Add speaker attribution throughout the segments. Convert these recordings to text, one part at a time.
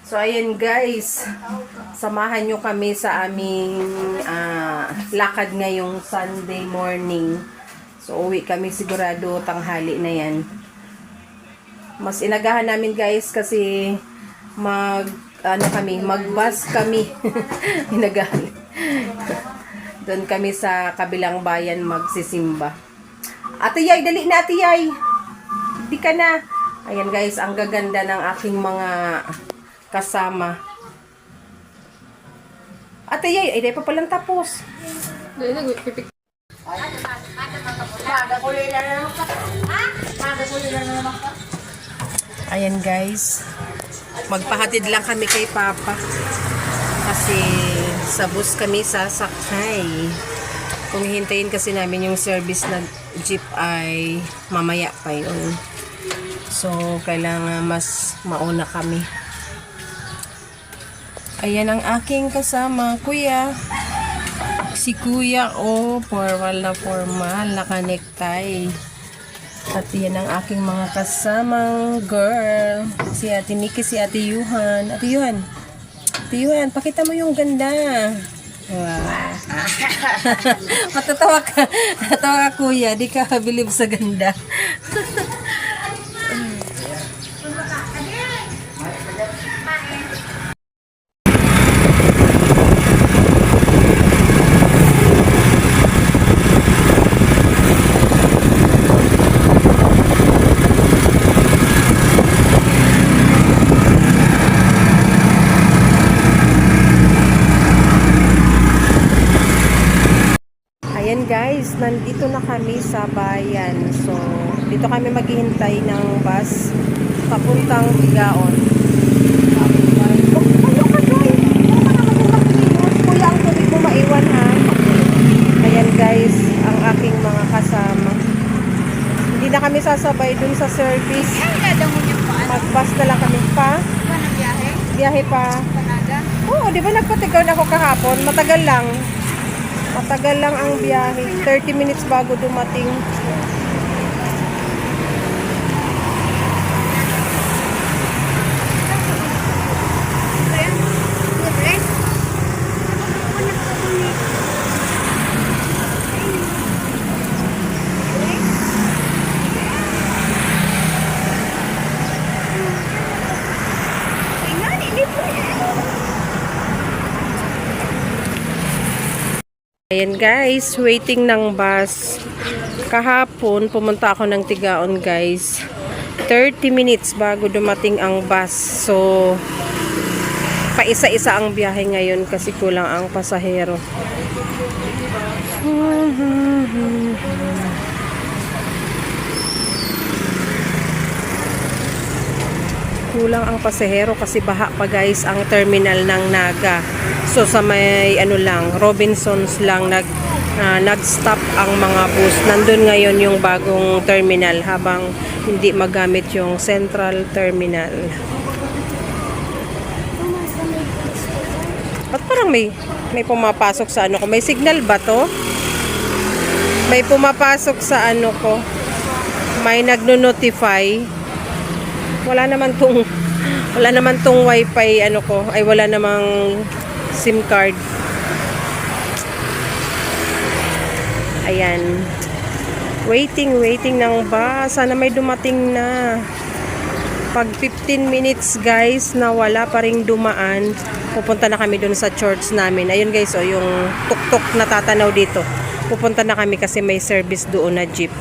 Speaker 1: So, ayan guys. Samahan nyo kami sa aming lakad ngayong Sunday morning. So, uwi kami sigurado tanghali na yan. Mas inagahan namin guys kasi mag-bus kami. Inagahan. Doon kami sa kabilang bayan magsisimba. Ate Yay, dali na Ate Yay. Di ka na. Ayan guys, ang gaganda ng aking mga kasama. Ate Yay, ay di pa palang tapos. Ayan guys, magpahatid lang kami kay Papa. Kasi sa bus kami sasakay. Kung hihintayin kasi namin yung service na jeep ay mamaya pa yun. So, kailangan mas mauna kami. Ayan ang aking kasama, Kuya. Si Kuya, formal na formal, naka-necktie. At yan ang aking mga kasamang girl. Si Ate Nikki, si Ate Yuhan. Ate Yuhan, pakita mo yung ganda. Wow. Matatawa ka. Matatawa ka, Kuya. Di ka believe sa ganda. Ayan guys, nandito na kami sa bayan. So, dito kami maghihintay ng bus papuntang Bigaon. Kuya, ang tubig mo maiwan ha. Ayan guys, ang aking mga kasama. Hindi na kami sasabay dun sa service. Mag-bus na lang kami pa. Biyahe pa. Oo, di ba nagpatigaw na ako kahapon? Matagal lang. Matagal lang ang biyahe. 30 minutes bago dumating. Ayan guys, waiting ng bus. Kahapon, pumunta ako ng Tigaon guys. 30 minutes bago dumating ang bus. So, paisa-isa ang biyahe ngayon kasi kulang ang pasahero. Kulang ang pasahero kasi baha pa guys ang terminal ng Naga. So sa may Robinsons lang nag-stop ang mga bus. Nandun ngayon yung bagong terminal habang hindi magamit yung central terminal. Ba't parang may pumapasok sa ano ko? May signal ba to? May pumapasok sa ano ko. May nagno-notify. Wala naman tong wifi ano ko. Ay wala namang SIM card. Ayan. Waiting ng bus. Sana may dumating na. Pag 15 minutes guys na wala pa ring dumaan, pupunta na kami dun sa church namin. Ayun guys, yung tuk-tuk na tatanaw dito. Pupunta na kami kasi may service doon na jeep.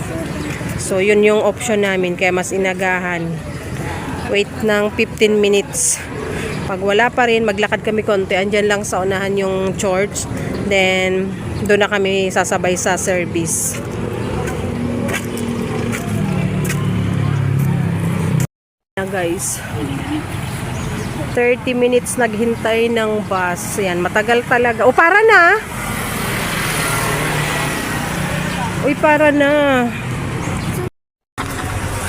Speaker 1: So yun yung option namin kaya mas inagahan. Wait ng 15 minutes. Pag wala pa rin, maglakad kami konti. Andyan lang sa unahan yung church. Then, doon na kami sasabay sa service. Ayan guys. 30 minutes naghintay ng bus. Yan, matagal talaga. Para na! Uy, para na!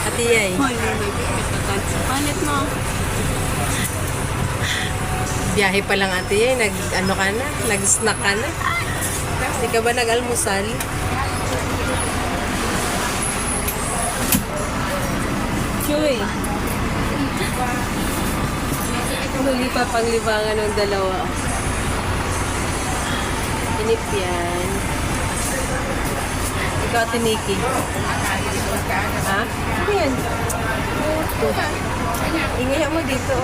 Speaker 1: Ate Yay. Palit mo. Biyahe pa lang Ate Yay. Nag-snack ka na. Hindi ka ba nag-almusal? Chuy. Huli pa panglibangan ng dalawa. Inip yan. Ikaw, Ate Nikki. Ha? Ano yan? Ito. Ingaya mo dito.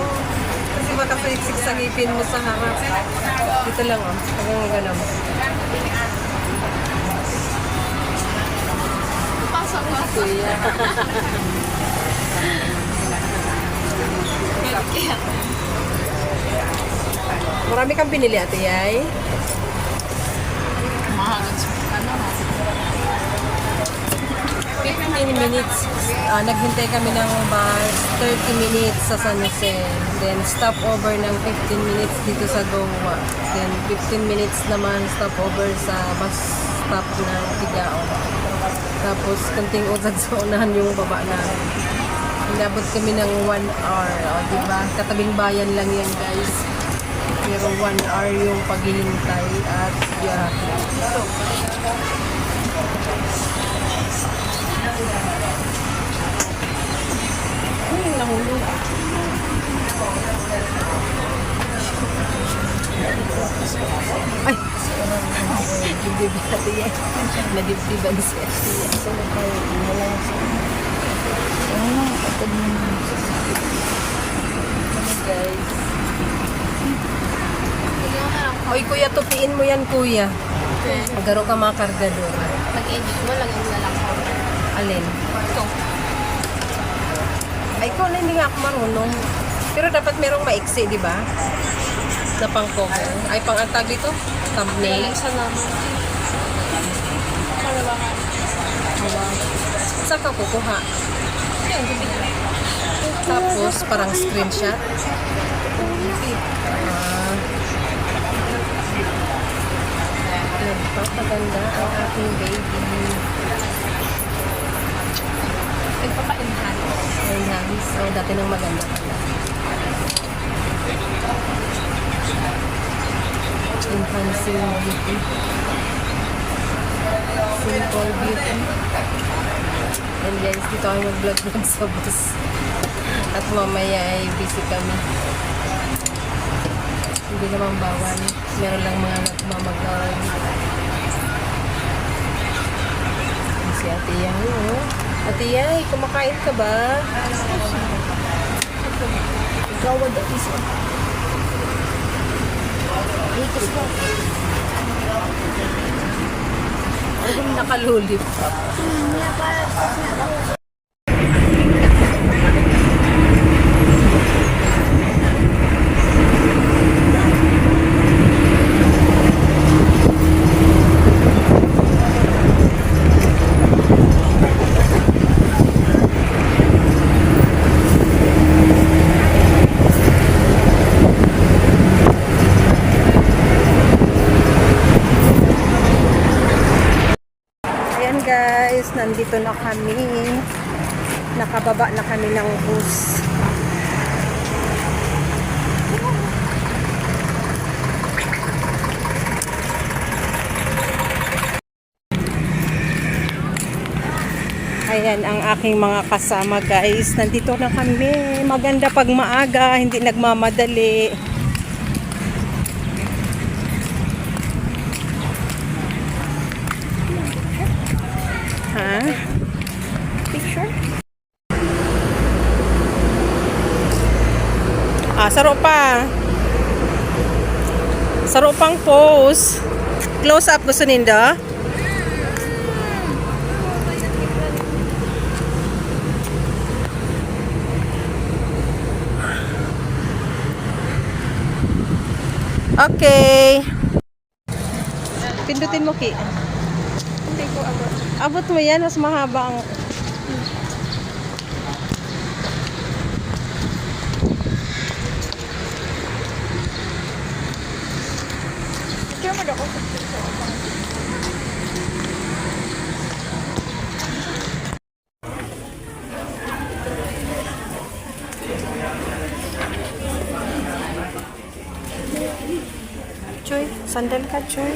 Speaker 1: Kasi baka paliksik sa ngipin mo sa harap. Dito lang, oh. Hanggang gano'n.
Speaker 2: Pasok ko.
Speaker 1: Kuya. Marami kang pinili, Ate Yay.
Speaker 2: Mahalan sa ano.
Speaker 1: 15 minutes. Naghintay kami ng bus. 30 minutes sa San Jose. Then stop over ng 15 minutes dito sa Goa. Then 15 minutes naman stop over sa bus stop ng Tigao. Tapos kunting utad sa unahan yung baba namin. Inabot kami ng 1 hour. O, diba? Katabing bayan lang yan, guys. Pero 1 hour yung paghihintay at biyahe. Nahulog. Ay! Dibdib natin yan. Nadibdiban si Ate yan. So, nagkaroon siya. Guys. Oy, kuya, tupiin mo yan, kuya. Magaro ka mga kargador.
Speaker 2: Pag-edit mo, lagyan mo na lang ako.
Speaker 1: Alin?
Speaker 2: Ito.
Speaker 1: Ay, ikaw na hindi nga ako marunong. Pero dapat merong maiksi, di ba? Na pang cover. Ay, pang antag dito? Thumbnail.
Speaker 2: Isa naman. Malabangan.
Speaker 1: Saan ka kukuha?
Speaker 2: Yan, gabi na.
Speaker 1: Tapos, parang screenshot. Nagpapaganda ang aking baby.
Speaker 2: Nagpapa-enhance.
Speaker 1: Enhance. So, dati nang maganda pala. Enhancing beauty. Simple beauty. And guys, dito kami mag-vlog sa bus. At mamaya ay busy kami. Hindi naman bawal. Meron lang mga nagmamagal. Si Ate Yay, oh. Ate Yay, kumakain ka ba?
Speaker 2: Gawad at isa. Ikos ko.
Speaker 1: Ano nakalulip? Ayan guys, nandito na kami. Nakababa na kami ng bus. Ayan ang aking mga kasama guys. Nandito na kami. Maganda pag maaga, hindi nagmamadali. Ha?
Speaker 2: Picture?
Speaker 1: Saro pa. Saro pang pose. Close up gusto ninda? Okay. Pindutin mo, Ki.
Speaker 2: Hindi ko abot.
Speaker 1: Abot mo yan, mas mahaba ang...
Speaker 2: Picture mo daw ko.
Speaker 1: Choy, sandal ka, Choy.